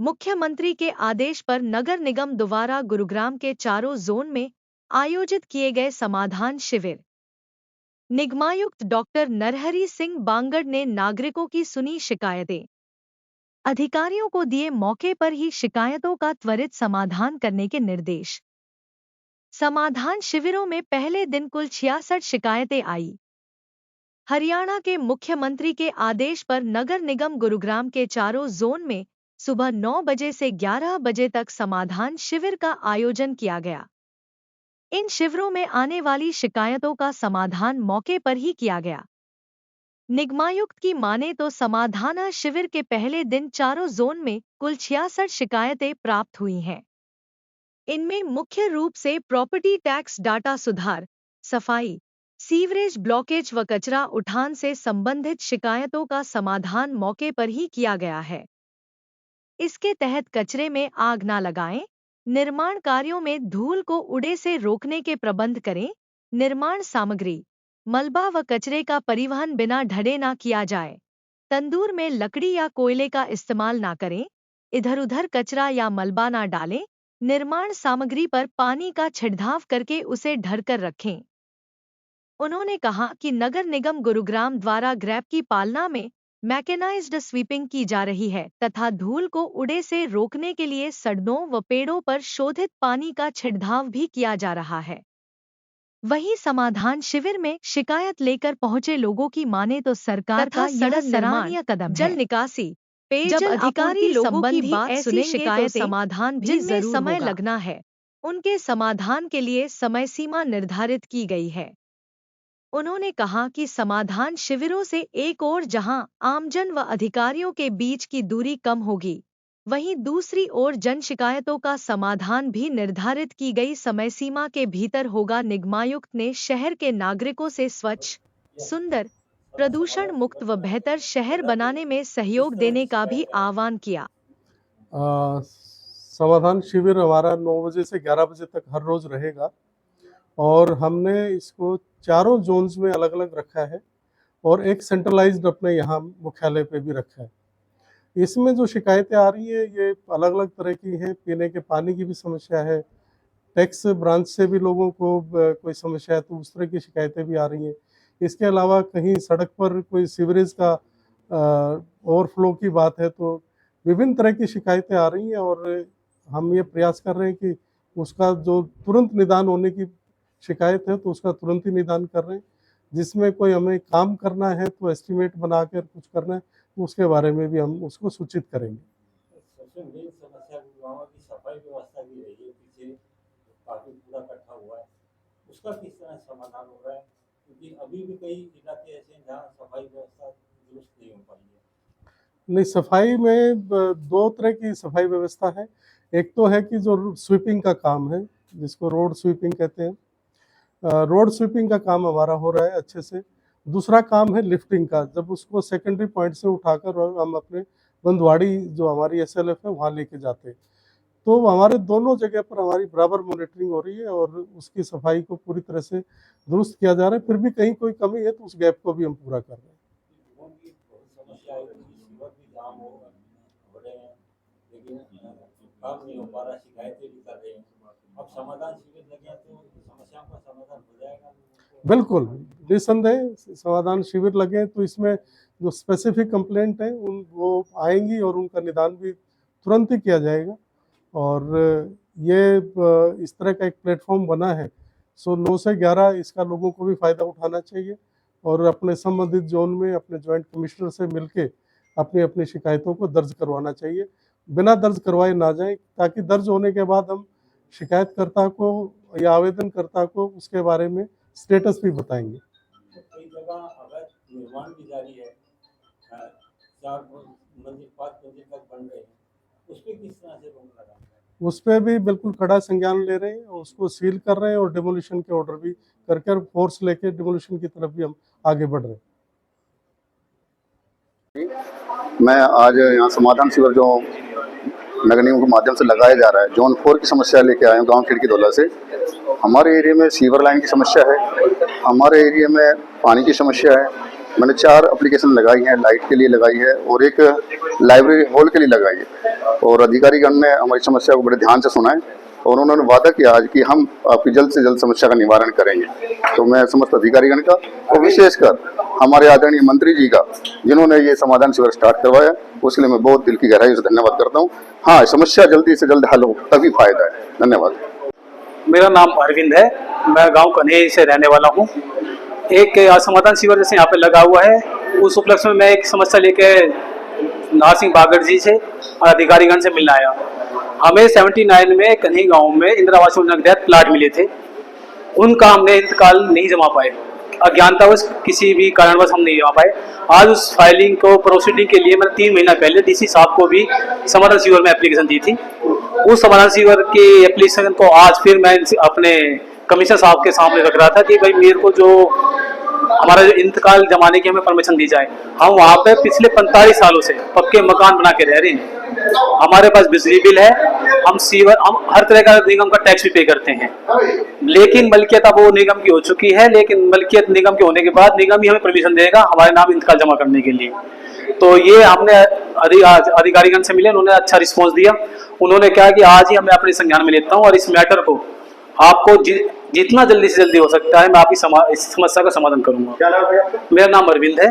मुख्यमंत्री के आदेश पर नगर निगम द्वारा गुरुग्राम के चारों जोन में आयोजित किए गए समाधान शिविर। निगमायुक्त डॉक्टर नरहरि सिंह बांगड़ ने नागरिकों की सुनी शिकायतें। अधिकारियों को दिए मौके पर ही शिकायतों का त्वरित समाधान करने के निर्देश। समाधान शिविरों में पहले दिन कुल 66 शिकायतें आई। हरियाणा के मुख्यमंत्री के आदेश पर नगर निगम गुरुग्राम के चारों जोन में सुबह 9 बजे से 11 बजे तक समाधान शिविर का आयोजन किया गया। इन शिविरों में आने वाली शिकायतों का समाधान मौके पर ही किया गया। निगमायुक्त की माने तो समाधान शिविर के पहले दिन चारों जोन में कुल 66 शिकायतें प्राप्त हुई हैं। इनमें मुख्य रूप से प्रॉपर्टी टैक्स डाटा सुधार, सफाई, सीवरेज ब्लॉकेज व कचरा उठान से संबंधित शिकायतों का समाधान मौके पर ही किया गया है। इसके तहत कचरे में आग न लगाएं, निर्माण कार्यों में धूल को उड़े से रोकने के प्रबंध करें, निर्माण सामग्री, मलबा व कचरे का परिवहन बिना ढड़े न किया जाए, तंदूर में लकड़ी या कोयले का इस्तेमाल न करें, इधर उधर कचरा या मलबा न डालें, निर्माण सामग्री पर पानी का छिड़काव करके उसे ढककर रखें। उन्होंने कहा कि नगर निगम गुरुग्राम द्वारा ग्रैप की पालना में मैकेनाइज्ड स्वीपिंग की जा रही है तथा धूल को उड़े से रोकने के लिए सड़कों व पेड़ों पर शोधित पानी का छिड़काव भी किया जा रहा है। वहीं समाधान शिविर में शिकायत लेकर पहुंचे लोगों की माने तो सरकार का सड़क सराहनीय कदम जल निकासी, पेयजल अधिकारी लोगों की बात सुनेंगे तो समाधान भी जिनमें समय लगना है, उनके समाधान के लिए समय सीमा निर्धारित की गई है। उन्होंने कहा कि समाधान शिविरों से एक ओर जहां आमजन व अधिकारियों के बीच की दूरी कम होगी, वहीं दूसरी ओर जन शिकायतों का समाधान भी निर्धारित की गई समय सीमा के भीतर होगा। निगमायुक्त ने शहर के नागरिकों से स्वच्छ, सुंदर, प्रदूषण मुक्त व बेहतर शहर बनाने में सहयोग देने का भी आह्वान किया। समाधान शिविर हमारा 9 बजे से 11 बजे तक हर रोज रहेगा और हमने इसको चारों जोन्स में अलग अलग रखा है और एक सेंट्रलाइज्ड अपने यहाँ मुख्यालय पे भी रखा है। इसमें जो शिकायतें आ रही है ये अलग अलग तरह की हैं। पीने के पानी की भी समस्या है, टैक्स ब्रांच से भी लोगों को कोई समस्या है तो उस तरह की शिकायतें भी आ रही हैं। इसके अलावा कहीं सड़क पर कोई सीवरेज का ओवरफ्लो की बात है तो विभिन्न तरह की शिकायतें आ रही हैं और हम ये प्रयास कर रहे हैं कि उसका जो तुरंत निदान होने की शिकायत है तो उसका तुरंत ही निदान कर रहे हैं। जिसमें कोई हमें काम करना है तो एस्टिमेट बनाकर कुछ करना है तो उसके बारे में भी हम उसको सूचित करेंगे। सबसे मेन समस्या गाँव की सफाई व्यवस्था की रही है, पीछे काफी कूड़ा इकट्ठा हुआ है, उसका किस तरह समाधान हो रहा है? क्योंकि अभी भी कई इलाके ऐसे हैं जहाँ सफाई व्यवस्था दुरुस्त नहीं हो पाई है। नहीं, सफाई में दो तरह की सफाई व्यवस्था है। एक तो है कि जो स्वीपिंग का काम है जिसको रोड स्वीपिंग कहते हैं, रोड स्वीपिंग का काम हमारा हो रहा है अच्छे से। दूसरा काम है लिफ्टिंग का, जब उसको सेकेंडरी पॉइंट से उठाकर और हम अपने बंदवाड़ी जो हमारी SLF है वहाँ लेके जाते हैं। तो हमारे दोनों जगह पर हमारी बराबर मॉनिटरिंग हो रही है और उसकी सफाई को पूरी तरह से दुरुस्त किया जा रहा है। फिर भी कहीं कोई कमी है तो उस गैप को भी हम पूरा कर रहे हैं। काम नहीं हो पा रहा, शिकायतें भी कर रहे हैं। अब समाधान शिविर लगे तो समस्याओं का समाधान हो जाएगा। बिल्कुल, निस्संदेह समाधान शिविर लगे तो इसमें जो स्पेसिफिक कंप्लेंट है उन वो आएंगी और उनका निदान भी तुरंत ही किया जाएगा। और ये इस तरह का एक प्लेटफॉर्म बना है, सो 9 से 11 इसका लोगों को भी फ़ायदा उठाना चाहिए और अपने संबंधित जोन में अपने जॉइंट कमिश्नर से मिलके अपनी अपनी शिकायतों को दर्ज करवाना चाहिए। बिना दर्ज करवाए ना जाए, ताकि दर्ज होने के बाद हम शिकायतकर्ता को या आवेदनकर्ता को उसके बारे में स्टेटस भी बताएंगे। कई जगह अगर निर्माण भी जारी है, 4 मंजिल 5 मंजिल तक बन रहे हैं, उस पर किस तरह से रोक लगाना है? उस पर भी बिल्कुल कड़ा संज्ञान ले रहे हैं, उसको सील कर रहे हैं और डिमोलिशन के ऑर्डर भी कर फोर्स लेके डिमोलिशन की तरफ भी हम आगे बढ़ रहे हैं। मैं आज यहाँ समाधान शिविर जो नगर निगम के माध्यम से लगाया जा रहा है, जोन 4 की समस्या लेके आए हैं गांव खिड़कीदौला से। हमारे एरिया में सीवर लाइन की समस्या है, हमारे एरिया में पानी की समस्या है, मैंने 4 एप्लीकेशन लगाई हैं, लाइट के लिए लगाई है और एक लाइब्रेरी हॉल के लिए लगाई है। और अधिकारीगण ने हमारी समस्या को बड़े ध्यान से सुना है और उन्होंने वादा किया आज कि हम आपकी जल्द से जल्द समस्या का निवारण करेंगे। तो मैं समस्त अधिकारीगण का और विशेषकर हमारे आदरणीय मंत्री जी का, जिन्होंने ये समाधान शिविर स्टार्ट करवाया, उसके लिए मैं बहुत दिल की गहराई से धन्यवाद करता हूँ। हाँ, समस्या जल्दी से जल्द हल हो तभी फायदा है। धन्यवाद। मेरा नाम अरविंद है, मैं गांव कन्हे से रहने वाला हूं। एक समाधान शिविर जैसे यहाँ पे लगा हुआ है, उस उपलक्ष्य में मैं एक समस्या लेके नारसिंह बागड़ जी से और अधिकारीगण से मिलने आया। हमें 79 में कन्ही गांव में इंदिरा आवास योजना के तहत प्लाट मिले थे, उनका हमने इंतकाल नहीं जमा पाए, अज्ञानतावश किसी भी कारणवश हम नहीं जमा पाए। आज उस फाइलिंग को प्रोसीडिंग के लिए मैंने 3 महीना पहले डीसी साहब को भी समाधान शिविर में एप्लीकेशन दी थी। उस समाधान शिविर की एप्लीकेशन को आज फिर मैं अपने कमिश्नर साहब के सामने रख रहा था कि भाई मेरे को जो हमारा जो इंतकाल जमाने की हमें परमिशन दी जाए। हम वहाँ पे पिछले 45 सालों से पक्के मकान बना के रह रहे हैं, हमारे पास बिजली बिल है, हम हर तरह का निगम का टैक्स भी पे करते हैं, लेकिन मलकियत अब वो निगम की हो चुकी है। लेकिन मलकियत निगम के होने के बाद निगम ही हमें परमिशन देगा हमारे नाम इंतकाल जमा करने के लिए। तो ये हमने अधिकारीगण से मिले, उन्होंने अच्छा रिस्पॉन्स दिया। उन्होंने कहा कि आज ही मैं अपने संज्ञान में लेता हूँ और इस मैटर को आपको जितना जल्दी से जल्दी हो सकता है मैं आपकी इस समस्या का समाधान करूंगा। मेरा नाम अरविंद है।